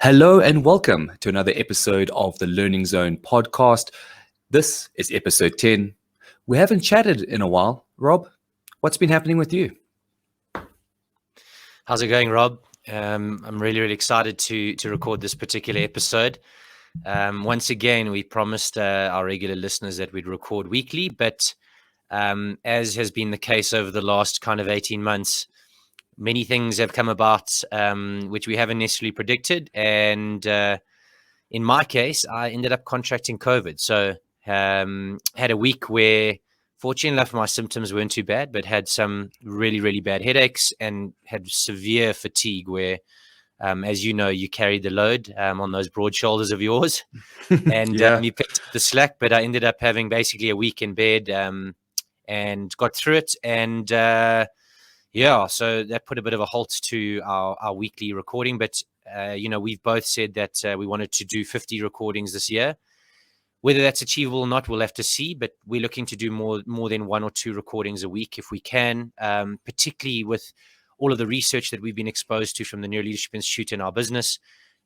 Hello and welcome to another episode of the Learning Zone podcast. This is episode 10. We haven't chatted in a while. Rob, what's been happening with you? How's it going, Rob? I'm really excited to record this particular episode. Once again, we promised our regular listeners that we'd record weekly, but as has been the case over the last kind of 18 months, many things have come about which we haven't necessarily predicted. And in my case, I ended up contracting COVID. So had a week where, fortunately enough, my symptoms weren't too bad, but had some really bad headaches and had severe fatigue where, as you know, you carried the load on those broad shoulders of yours. And you picked up the slack, but I ended up having basically a week in bed and got through it. And so that put a bit of a halt to our weekly recording. But, we've both said that we wanted to do 50 recordings this year. Whether that's achievable or not, we'll have to see. But we're looking to do more than one or two recordings a week if we can, particularly with all of the research that we've been exposed to from the Neuro Leadership Institute in our business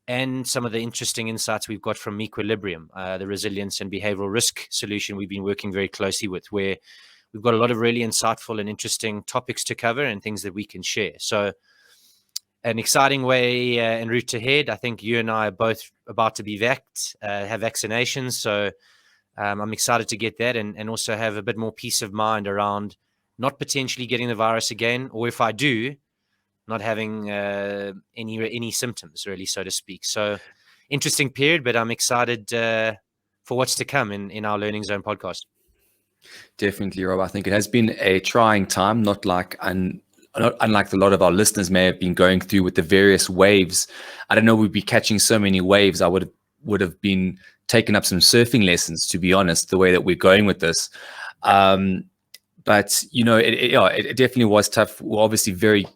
and some of the interesting insights we've got from Equilibrium, the resilience and behavioral risk solution we've been working very closely with, where we've got a lot of really insightful and interesting topics to cover and things that we can share. So an exciting way and route ahead. I think you and I are both about to be have vaccinations. So I'm excited to get that and also have a bit more peace of mind around not potentially getting the virus again, or if I do, not having any symptoms, really, so to speak. So interesting period, but I'm excited for what's to come in our Learning Zone podcast. Definitely, Rob. I think it has been a trying time, not unlike a lot of our listeners may have been going through with the various waves. I don't know, we'd be catching so many waves. I would have been taking up some surfing lessons, to be honest, the way that we're going with this. But, it definitely was tough. We're obviously very,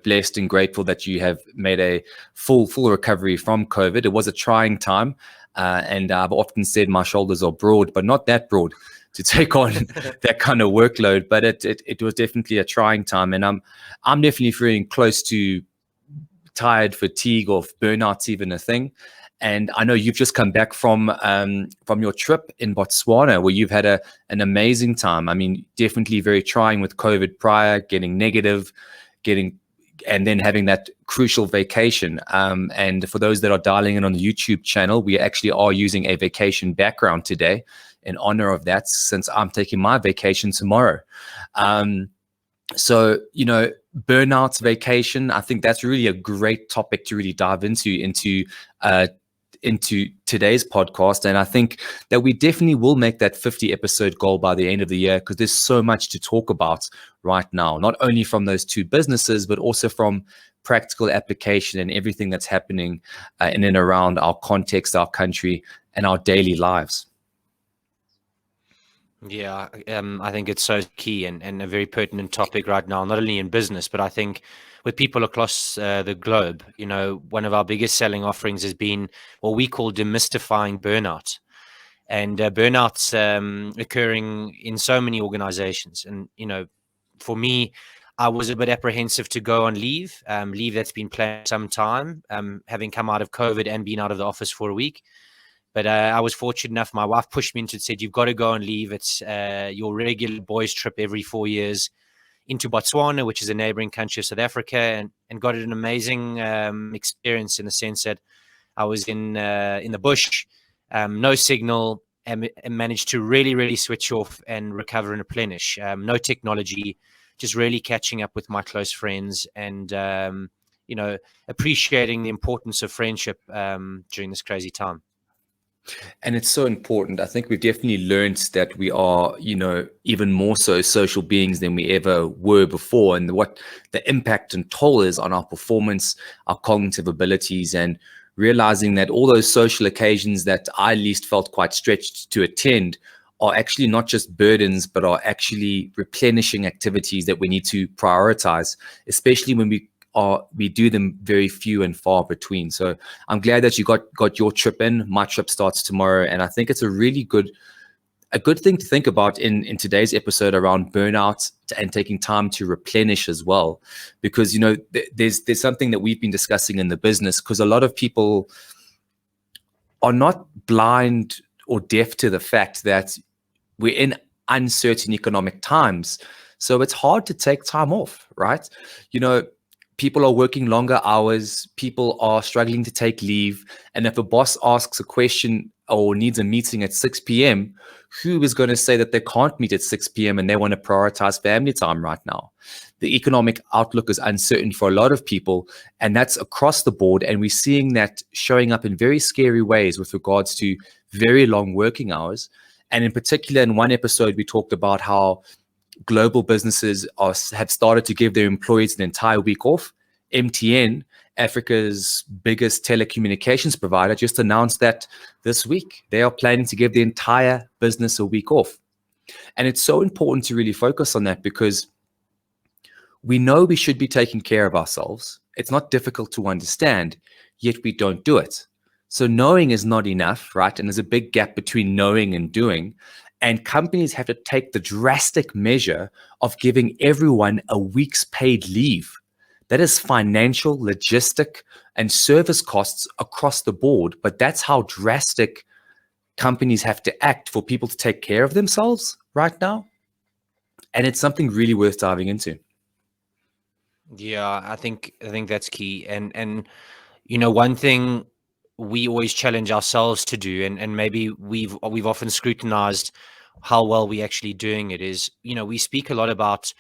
blessed and grateful that you have made a full recovery from COVID. It was a trying time. And I've often said my shoulders are broad, but not that broad to take on that kind of workload. But it was definitely a trying time. And I'm definitely feeling close to tired, fatigue, or burnout's even a thing. And I know you've just come back from your trip in Botswana, where you've had an amazing time. I mean, definitely very trying with COVID prior, getting negative, and then having that crucial vacation. And for those that are dialing in on the YouTube channel, we actually are using a vacation background today in honor of that, since I'm taking my vacation tomorrow. So, burnout, vacation, I think that's really a great topic to really dive into today's podcast. And I think that we definitely will make that 50 episode goal by the end of the year, because there's so much to talk about right now, not only from those two businesses, but also from practical application and everything that's happening in and around our context, our country, and our daily lives. Yeah, I think it's so key and a very pertinent topic right now, not only in business, but I think with people across the globe. One of our biggest selling offerings has been what we call demystifying burnout. And burnout's occurring in so many organizations. And, for me, I was a bit apprehensive to go on leave that's been planned some time, having come out of COVID and been out of the office for a week. But I was fortunate enough, my wife pushed me into it, said, you've got to go and leave. It's your regular boys trip every 4 years into Botswana, which is a neighboring country of South Africa, and got an amazing experience in the sense that I was in the bush, no signal, and managed to really switch off and recover and replenish. No technology, just really catching up with my close friends and, appreciating the importance of friendship during this crazy time. And it's so important. I think we've definitely learned that we are, even more so social beings than we ever were before, and what the impact and toll is on our performance, our cognitive abilities, and realizing that all those social occasions that I at least felt quite stretched to attend are actually not just burdens, but are actually replenishing activities that we need to prioritize, especially when we do them very few and far between. So I'm glad that you got your trip in. My trip starts tomorrow, and I think it's a really good a good thing to think about in today's episode around burnout and taking time to replenish as well, because there's something that we've been discussing in the business, because a lot of people are not blind or deaf to the fact that we're in uncertain economic times. So it's hard to take time off, right? People are working longer hours, people are struggling to take leave. And if a boss asks a question or needs a meeting at 6 p.m., who is going to say that they can't meet at 6 p.m. and they want to prioritize family time right now? The economic outlook is uncertain for a lot of people, and that's across the board. And we're seeing that showing up in very scary ways with regards to very long working hours. And in particular, in one episode, we talked about how global businesses have started to give their employees an entire week off. MTN, Africa's biggest telecommunications provider, just announced that this week they are planning to give the entire business a week off. And it's so important to really focus on that, because we know we should be taking care of ourselves. It's not difficult to understand, yet we don't do it. So knowing is not enough, right? And there's a big gap between knowing and doing. And companies have to take the drastic measure of giving everyone a week's paid leave. That is financial, logistic, and service costs across the board. But that's how drastic companies have to act for people to take care of themselves right now. And it's something really worth diving into. Yeah, I think that's key. And one thing we always challenge ourselves to do, and maybe we've often scrutinized how well we're actually doing it, is, we speak a lot about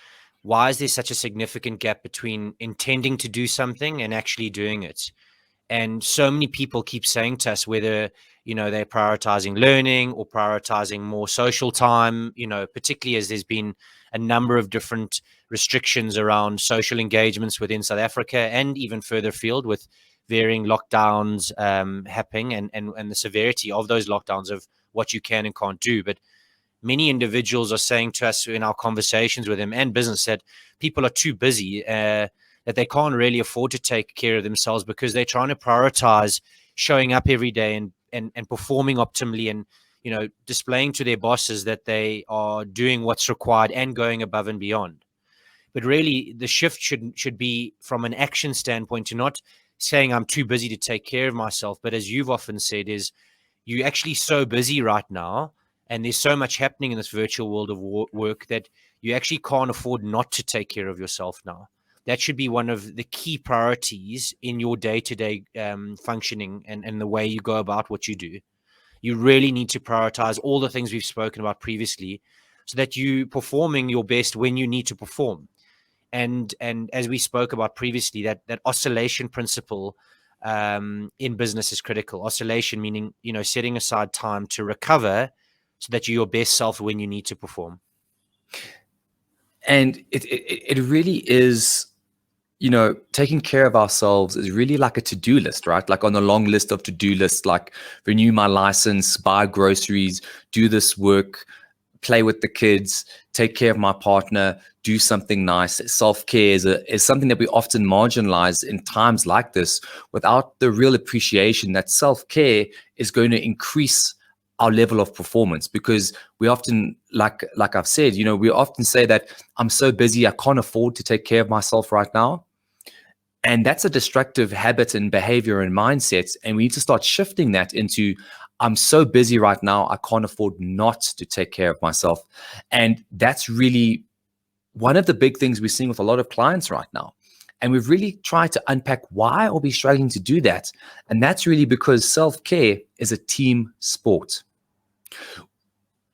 why is there such a significant gap between intending to do something and actually doing it. And so many people keep saying to us, whether they're prioritizing learning or prioritizing more social time, particularly as there's been a number of different restrictions around social engagements within South Africa and even further afield, with varying lockdowns happening, and the severity of those lockdowns, of what you can and can't do. But many individuals are saying to us in our conversations with them and business that people are too busy, that they can't really afford to take care of themselves, because they're trying to prioritize showing up every day and performing optimally, and displaying to their bosses that they are doing what's required and going above and beyond. But really, the shift should be from an action standpoint, to not saying I'm too busy to take care of myself, but as you've often said, is you're actually so busy right now, and there's so much happening in this virtual world of work, that you actually can't afford not to take care of yourself now. That should be one of the key priorities in your day-to-day functioning, and the way you go about what you do. You really need to prioritize all the things we've spoken about previously, so that you're performing your best when you need to perform. And as we spoke about previously, that oscillation principle in business is critical. Oscillation meaning, setting aside time to recover, so that you're your best self when you need to perform. And it really is, taking care of ourselves is really like a to-do list, right? Like on a long list of to-do lists, like renew my license, buy groceries, do this work, play with the kids, take care of my partner, do something nice. Self-care is something that we often marginalize in times like this, without the real appreciation that self-care is going to increase our level of performance. Because we often, like I've said, we often say that I'm so busy, I can't afford to take care of myself right now. And that's a destructive habit and behavior and mindset. And we need to start shifting that into, I'm so busy right now, I can't afford not to take care of myself. And that's really one of the big things we're seeing with a lot of clients right now. And we've really tried to unpack, why are we struggling to do that? And that's really because self-care is a team sport.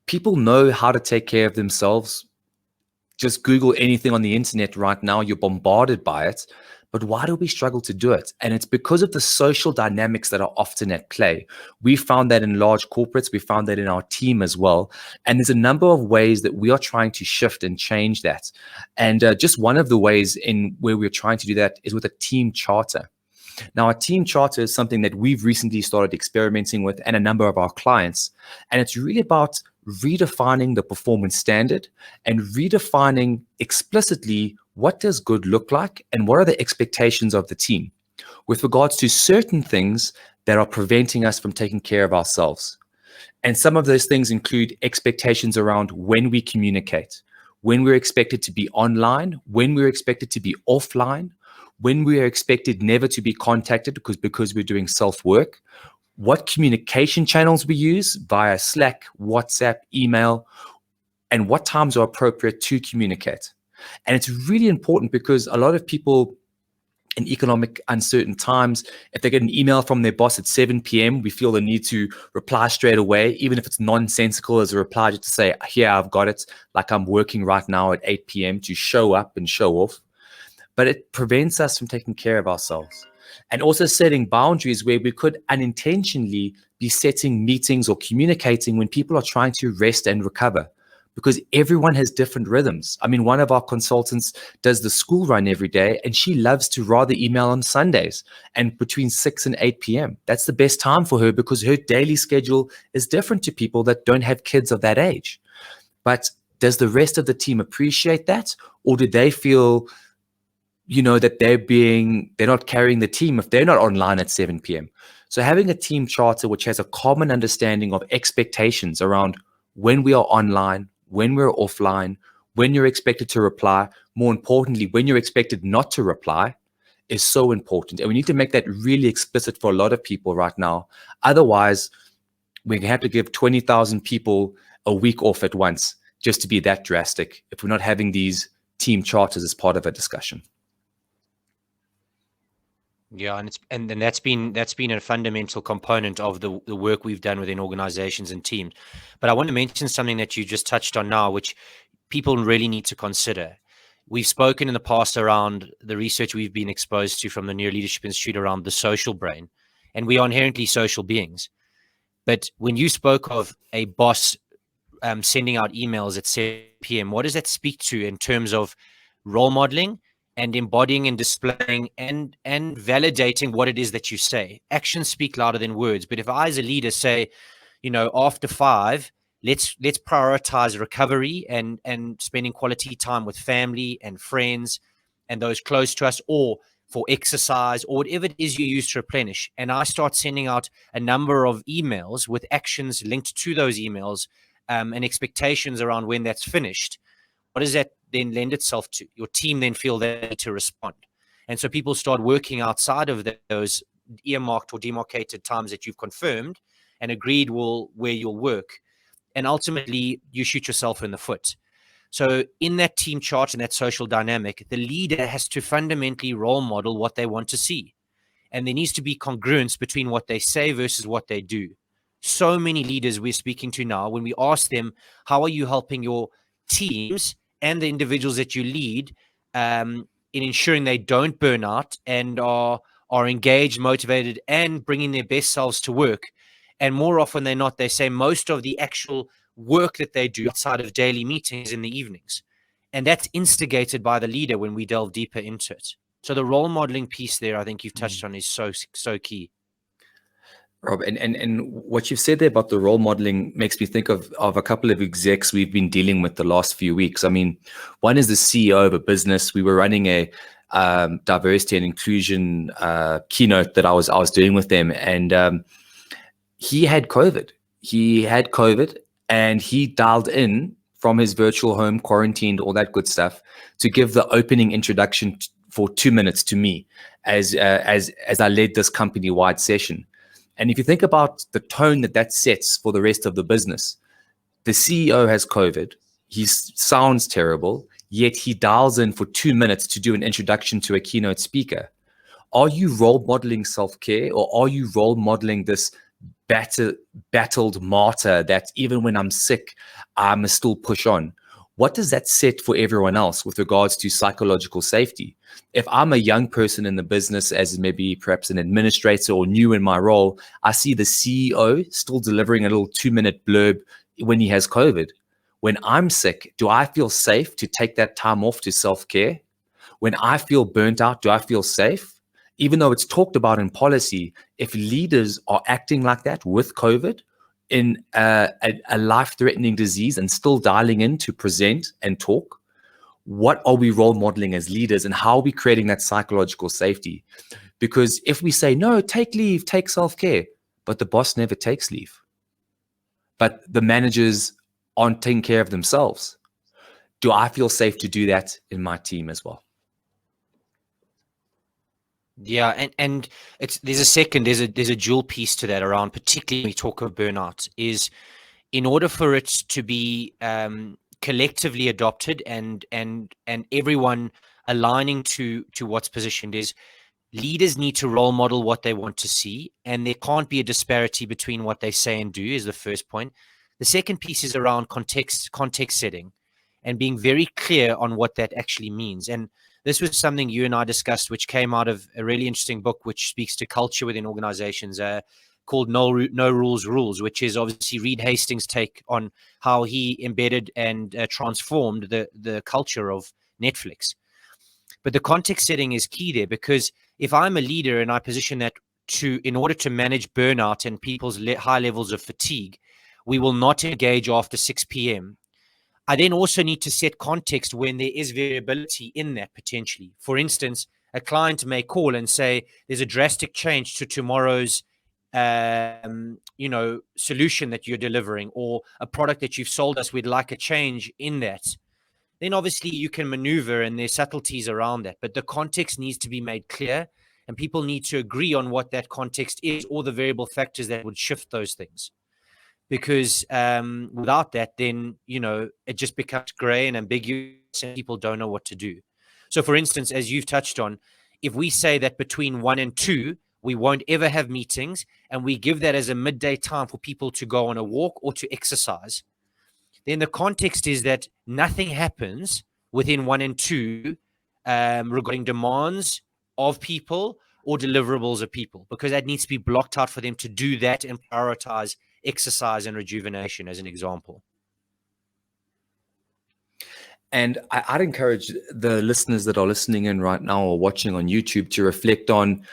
People know how to take care of themselves. Just Google anything on the internet right now, you're bombarded by it. But why do we struggle to do it? And it's because of the social dynamics that are often at play. We found that in large corporates, we found that in our team as well. And there's a number of ways that we are trying to shift and change that. And just one of the ways in where we're trying to do that is with a team charter. Now, a team charter is something that we've recently started experimenting with, and a number of our clients. And it's really about redefining the performance standard and redefining explicitly, what does good look like and what are the expectations of the team with regards to certain things that are preventing us from taking care of ourselves. And some of those things include expectations around when we communicate, when we're expected to be online, when we're expected to be offline, when we are expected never to be contacted because we're doing self-work, what communication channels we use via Slack, WhatsApp, email, and what times are appropriate to communicate. And it's really important because a lot of people in economic uncertain times, if they get an email from their boss at 7 p.m., we feel the need to reply straight away, even if it's nonsensical as a reply, just to say, here, I've got it, like I'm working right now at 8 p.m. to show up and show off. But it prevents us from taking care of ourselves and also setting boundaries where we could unintentionally be setting meetings or communicating when people are trying to rest and recover, because everyone has different rhythms. I mean, one of our consultants does the school run every day, and she loves to rather email on Sundays and between 6 and 8 p.m. That's the best time for her because her daily schedule is different to people that don't have kids of that age. But does the rest of the team appreciate that? Or do they feel, that they're not carrying the team if they're not online at 7 p.m.? So having a team charter which has a common understanding of expectations around when we are online, when we're offline, when you're expected to reply, more importantly, when you're expected not to reply, is so important. And we need to make that really explicit for a lot of people right now. Otherwise, we have to give 20,000 people a week off at once just to be that drastic if we're not having these team charters as part of a discussion. Yeah, and that's been a fundamental component of the work we've done within organizations and teams. But I want to mention something that you just touched on now, which people really need to consider. We've spoken in the past around the research we've been exposed to from the Neuro Leadership Institute around the social brain, and we are inherently social beings. But when you spoke of a boss sending out emails at 7 p.m., what does that speak to in terms of role modeling and embodying and displaying and validating what it is that you say? Actions speak louder than words. But if I, as a leader, say, after 5, let's prioritize recovery and spending quality time with family and friends and those close to us, or for exercise, or whatever it is you use to replenish. And I start sending out a number of emails with actions linked to those emails, and expectations around when that's finished. What does that then lend itself to? Your team then feel they need to respond. And so people start working outside of those earmarked or demarcated times that you've confirmed and agreed where you'll work. And ultimately, you shoot yourself in the foot. So in that team chart and that social dynamic, the leader has to fundamentally role model what they want to see. And there needs to be congruence between what they say versus what they do. So many leaders we're speaking to now, when we ask them, how are you helping your teams and the individuals that you lead in ensuring they don't burn out and are engaged, motivated, and bringing their best selves to work? And more often than not, they say most of the actual work that they do outside of daily meetings in the evenings. And that's instigated by the leader when we delve deeper into it. So the role modeling piece there, I think you've touched on, is so key. Rob, and what you've said there about the role modeling makes me think of a couple of execs we've been dealing with the last few weeks. I mean, one is the CEO of a business. We were running a diversity and inclusion keynote that I was doing with them, and he had COVID. And he dialed in from his virtual home, quarantined, all that good stuff, to give the opening introduction for 2 minutes to me as I led this company-wide session. And if you think about the tone that sets for the rest of the business, the CEO has COVID, he sounds terrible, yet he dials in for 2 minutes to do an introduction to a keynote speaker. Are you role modeling self-care, or are you role modeling this battled martyr that even when I'm sick, I must still push on? What does that set for everyone else with regards to psychological safety? If I'm a young person in the business, as maybe perhaps an administrator or new in my role, I see the CEO still delivering a little 2-minute blurb when he has COVID. When I'm sick, do I feel safe to take that time off to self-care? When I feel burnt out, do I feel safe? Even though it's talked about in policy, if leaders are acting like that with COVID, in a life-threatening disease, and still dialing in to present and talk, what are we role modeling as leaders, and how are we creating that psychological safety? Because if we say, no, take leave, take self-care, but the boss never takes leave, but the managers aren't taking care of themselves. Do I feel safe to do that in my team as well? Yeah, and there's a dual piece to that around, particularly when we talk of burnout, is in order for it to be collectively adopted and everyone aligning to what's positioned, is leaders need to role model what they want to see, and there can't be a disparity between what they say and do, is the first point. The second piece is around context setting and being very clear on what that actually means. And this was something you and I discussed, which came out of a really interesting book which speaks to culture within organizations, called No Rules Rules, which is obviously Reed Hastings' take on how he embedded and transformed the culture of Netflix. But the context setting is key there, because if I'm a leader and I position that in order to manage burnout and people's high levels of fatigue, we will not engage after 6 p.m. I then also need to set context when there is variability in that potentially. For instance, a client may call and say there's a drastic change to tomorrow's solution that you're delivering, or a product that you've sold us, we'd like a change in that. Then obviously you can maneuver and there's subtleties around that, but the context needs to be made clear and people need to agree on what that context is, or the variable factors that would shift those things. Because without that, then, it just becomes gray and ambiguous and people don't know what to do. So for instance, as you've touched on, if we say that between 1 and 2, we won't ever have meetings, and we give that as a midday time for people to go on a walk or to exercise, then the context is that nothing happens within 1 and 2 regarding demands of people or deliverables of people, because that needs to be blocked out for them to do that and prioritize exercise and rejuvenation, as an example. And I'd encourage the listeners that are listening in right now or watching on YouTube to reflect on,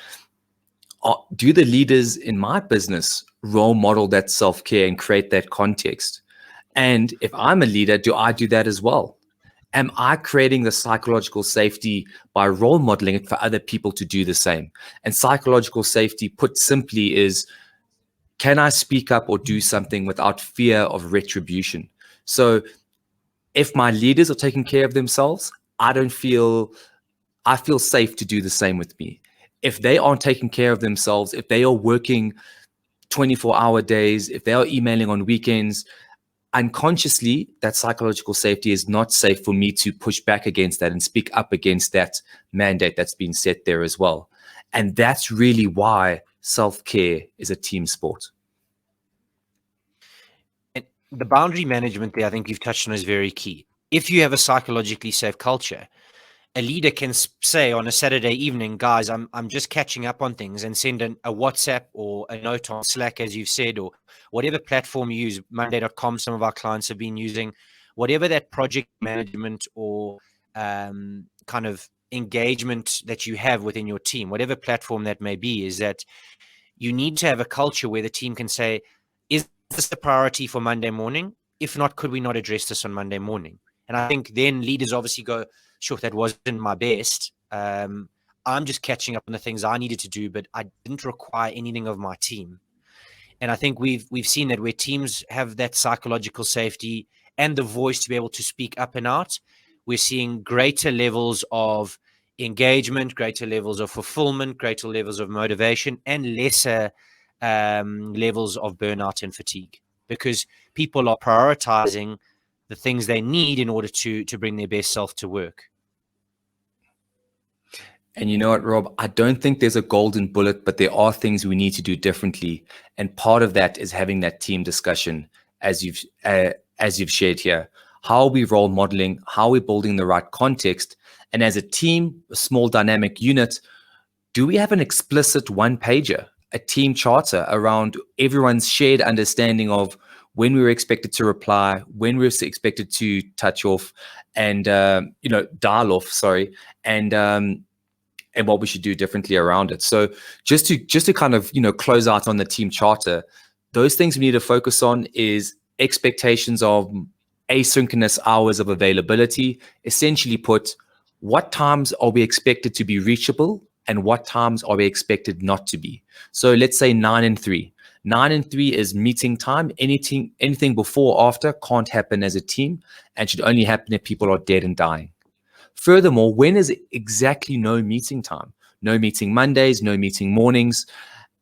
do the leaders in my business role model that self-care and create that context? And if I'm a leader, do I do that as well? Am I creating the psychological safety by role modeling it for other people to do the same? And psychological safety, put simply, is, can I speak up or do something without fear of retribution? So if my leaders are taking care of themselves, I feel safe to do the same with me. If they aren't taking care of themselves, if they are working 24-hour days, if they are emailing on weekends, unconsciously, that psychological safety is not safe for me to push back against that and speak up against that mandate that's been set there as well. And that's really why self-care is a team sport. And the boundary management there, I think you've touched on, is very key. If you have a psychologically safe culture, a leader can say on a Saturday evening, guys, I'm just catching up on things, and send a WhatsApp or a note on Slack, as you've said, or whatever platform you use. Monday.com, some of our clients have been using. Whatever that project management or kind of engagement that you have within your team, whatever platform that may be, is that you need to have a culture where the team can say, is this the priority for Monday morning? If not, could we not address this on Monday morning? And I think then leaders obviously go, sure, that wasn't my best. I'm just catching up on the things I needed to do, but I didn't require anything of my team. And I think we've seen that where teams have that psychological safety and the voice to be able to speak up and out, we're seeing greater levels of engagement, greater levels of fulfillment, greater levels of motivation, and lesser levels of burnout and fatigue, because people are prioritizing the things they need in order to bring their best self to work. And you know what, Rob? I don't think there's a golden bullet, but there are things we need to do differently. And part of that is having that team discussion, as you've shared here. How are we role modeling? How are we building the right context? And as a team, a small dynamic unit, do we have an explicit one-pager, a team charter around everyone's shared understanding of when we were expected to reply, when we were expected to touch off, and dial off, and what we should do differently around it. So just to kind of close out on the team charter, those things we need to focus on is expectations of asynchronous hours of availability. Essentially put, what times are we expected to be reachable and what times are we expected not to be? So let's say 9 and 3. 9 and 3 is meeting time. Anything before or after can't happen as a team and should only happen if people are dead and dying. Furthermore, when is exactly no meeting time? No meeting Mondays, no meeting mornings.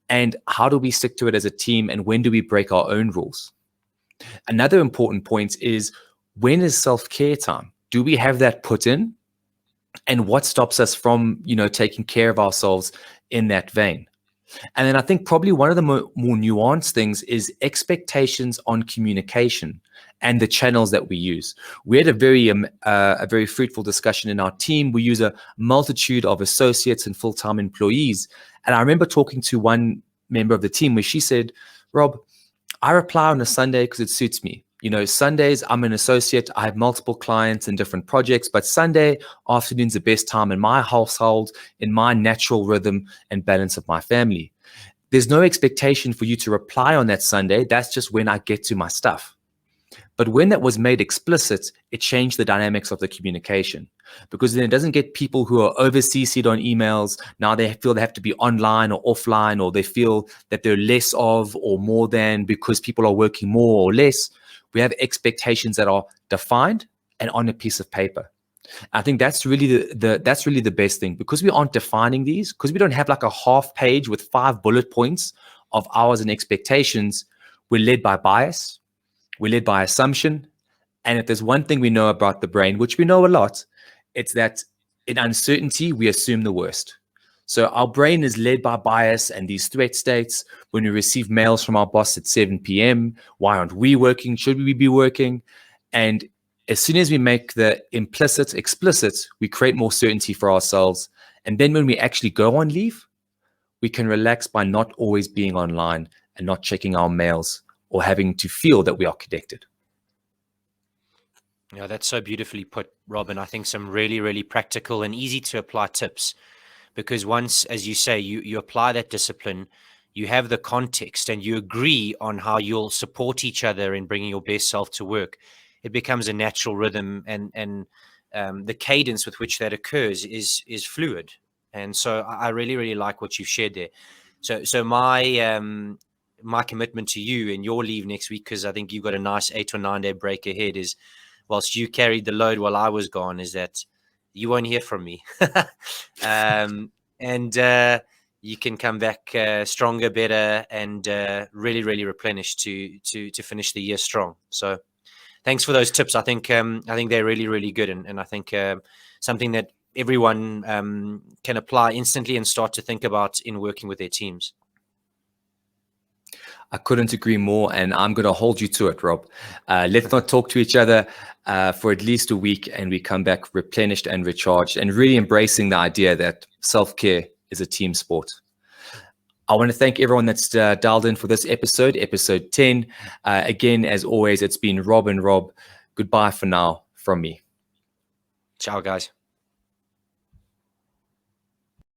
And how do we stick to it as a team? And when do we break our own rules? Another important point is, when is self-care time? Do we have that put in? And what stops us from, taking care of ourselves in that vein? And then I think probably one of the more nuanced things is expectations on communication and the channels that we use. We had a very fruitful discussion in our team. We use a multitude of associates and full-time employees. And I remember talking to one member of the team where she said, Rob, I reply on a Sunday because it suits me. Sundays, I'm an associate. I have multiple clients and different projects, but Sunday afternoon's the best time in my household, in my natural rhythm and balance of my family. There's no expectation for you to reply on that Sunday. That's just when I get to my stuff. But when that was made explicit, it changed the dynamics of the communication, because then it doesn't get people who are over-CC'd on emails. Now they feel they have to be online or offline, or they feel that they're less of or more than because people are working more or less. We have expectations that are defined and on a piece of paper. I think that's really the best thing, because we aren't defining these, because we don't have like a half page with 5 bullet points of hours and expectations. We're led by bias. We're led by assumption. And if there's one thing we know about the brain, which we know a lot, it's that in uncertainty, we assume the worst. So our brain is led by bias and these threat states. When we receive mails from our boss at 7 p.m., why aren't we working? Should we be working? And as soon as we make the implicit explicit, we create more certainty for ourselves. And then when we actually go on leave, we can relax by not always being online and not checking our mails or having to feel that we are connected. Yeah, that's so beautifully put, Robin. I think some really, really practical and easy to apply tips. Because once, as you say, you apply that discipline, you have the context and you agree on how you'll support each other in bringing your best self to work, it becomes a natural rhythm, and the cadence with which that occurs is fluid. And so I really, really like what you've shared there. So my commitment to you and your leave next week, because I think you've got a nice 8 or 9 day break ahead, is, whilst you carried the load while I was gone, is that you won't hear from me. And you can come back stronger, better, and really, really replenished to finish the year strong. So thanks for those tips. I think they're really, really good, and I think something that everyone can apply instantly and start to think about in working with their teams. I couldn't agree more, and I'm going to hold you to it, Rob. Let's not talk to each other for at least a week, and we come back replenished and recharged, and really embracing the idea that self-care is a team sport. I want to thank everyone that's dialed in for this episode 10. Again, as always, it's been Rob and Rob. Goodbye for now from me. Ciao, guys.